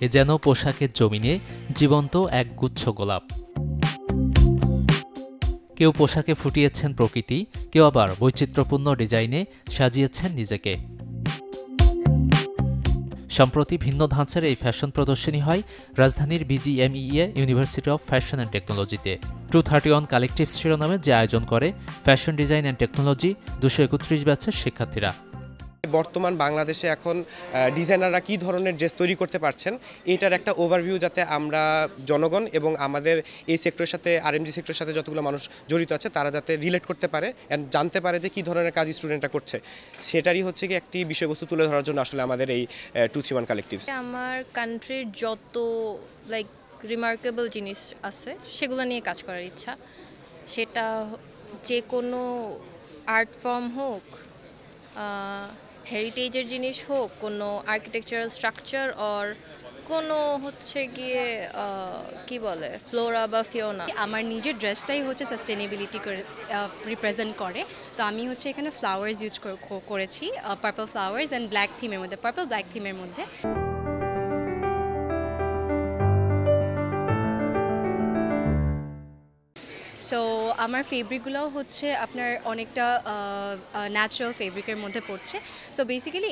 এ যেন পোশাকের জমিনে জীবন্ত এক গুচ্ছ গোলাপ। কেউ পোশাকে ফুটিয়েছেন প্রকৃতি, কেউ আবার বৈচিত্র্যপূর্ণ ডিজাইনে সাজিয়েছেন নিজেকে। সম্প্রতি ভিন্ন ধাঁচের এই ফ্যাশন প্রদর্শনী হয় রাজধানীর BGMEA university of fashion and টেকনোলজিতে। 231 কালেকটিভ শিরোনামে যে আয়োজন করে ফ্যাশন ডিজাইন অ্যান্ড টেকনোলজি 231 ব্যাচের শিক্ষার্থীরা। বর্তমান বাংলাদেশে এখন ডিজাইনাররা কী ধরনের ড্রেস তৈরি করতে পারছেন এটার একটা ওভারভিউ যাতে আমরা জনগণ এবং আমাদের এই সেক্টরের সাথে আরএমজি সেক্টরের সাথে যতগুলো মানুষ জড়িত আছে তারা যাতে রিলেট করতে পারে অ্যান্ড জানতে পারে যে কী ধরনের কাজ স্টুডেন্টরা করছে, সেটারই হচ্ছে কি একটি বিষয়বস্তু তুলে ধরার জন্য আসলে আমাদের এই 231 কালেকটিভ। আমার কান্ট্রির যত রিমার্কেবল জিনিস আছে সেগুলো নিয়ে কাজ করার ইচ্ছা, সেটা যে কোনো আর্ট ফর্ম হোক, হেরিটেজের জিনিস হোক, কোনো আর্কিটেকচারাল স্ট্রাকচার অর কোনো হচ্ছে গিয়ে কি বলে ফ্লোরা বা ফিওনা। আমার নিজের ড্রেসটাই হচ্ছে সাস্টেনেবিলিটি রিপ্রেজেন্ট করে, তো আমি হচ্ছে এখানে ফ্লাওয়ার্স ইউজ করেছি, পার্পল ফ্লাওয়ার্স অ্যান্ড ব্ল্যাক থিমের মধ্যে, পার্পল ব্ল্যাক থিমের মধ্যে। সো আমার ফেব্রিকগুলোও হচ্ছে আপনার অনেকটা ন্যাচারাল ফেব্রিকের মধ্যে পড়ছে। সো বেসিক্যালি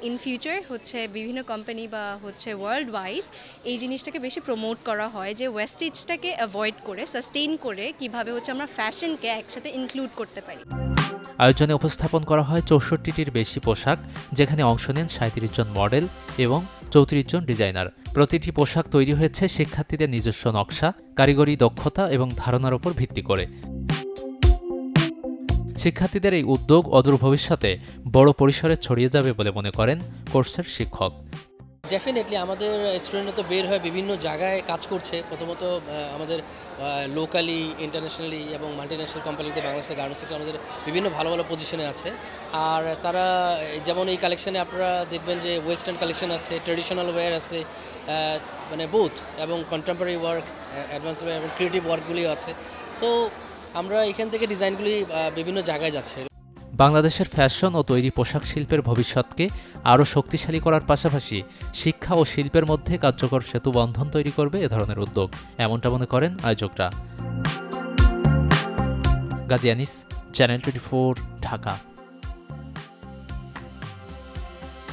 ইন ফিউচার হচ্ছে বিভিন্ন কোম্পানি বা হচ্ছে ওয়ার্ল্ড ওয়াইজ এই জিনিসটাকে বেশি প্রমোট করা হয় যে ওয়েস্টেজটাকে অ্যাভয়েড করে সাস্টেইন করে কিভাবে হচ্ছে আমরা ফ্যাশনকে একসাথে ইনক্লুড করতে পারি। আয়োজনে উপস্থাপন করা হয় 64টির বেশি পোশাক, যেখানে অংশ নেন 37 জন মডেল এবং 34 জন ডিজাইনার। প্রতিটি পোশাক তৈরি হয়েছে শিক্ষার্থীদের নিজস্ব নকশা, কারিগরি দক্ষতা এবং ধারণার উপর ভিত্তি করে। শিক্ষার্থীদের এই উদ্যোগ অদূর ভবিষ্যতে বড় পরিসরে ছড়িয়ে যাবে বলে মনে করেন কোর্সের শিক্ষক। ডেফিনেটলি আমাদের স্টুডেন্টরা তো বের হয়ে বিভিন্ন জায়গায় কাজ করছে। প্রথমত আমাদের লোকালি, ইন্টারন্যাশনালি এবং মাল্টিন্যাশনাল কোম্পানিতে বাংলাদেশের গার্মেন্টস সেক্টর আমাদের বিভিন্ন ভালো ভালো পজিশনে আছে। আর তারা যেমন এই কালেকশানে আপনারা দেখবেন যে ওয়েস্টার্ন কালেকশন আছে, ট্রেডিশনাল ওয়্যার আছে, মানে বোথ এবং কন্টেম্পোরারি ওয়ার্ক, অ্যাডভান্স ওয়্যার এবং ক্রিয়েটিভ ওয়ার্কগুলিও আছে। সো আমরা এখান থেকে ডিজাইনগুলি বিভিন্ন জায়গায় যাচ্ছে। বাংলাদেশের ফ্যাশন ও তৈরি পোশাক শিল্পের ভবিষ্যৎকে আরও শক্তিশালী করার পাশাপাশি শিক্ষা ও শিল্পের মধ্যে কার্যকর সেতুবন্ধন তৈরি করবে এ ধরনের উদ্যোগ, এমনটা মনে করেন আয়োজকরা। গাজী আনিস, চ্যানেল 24, ঢাকা।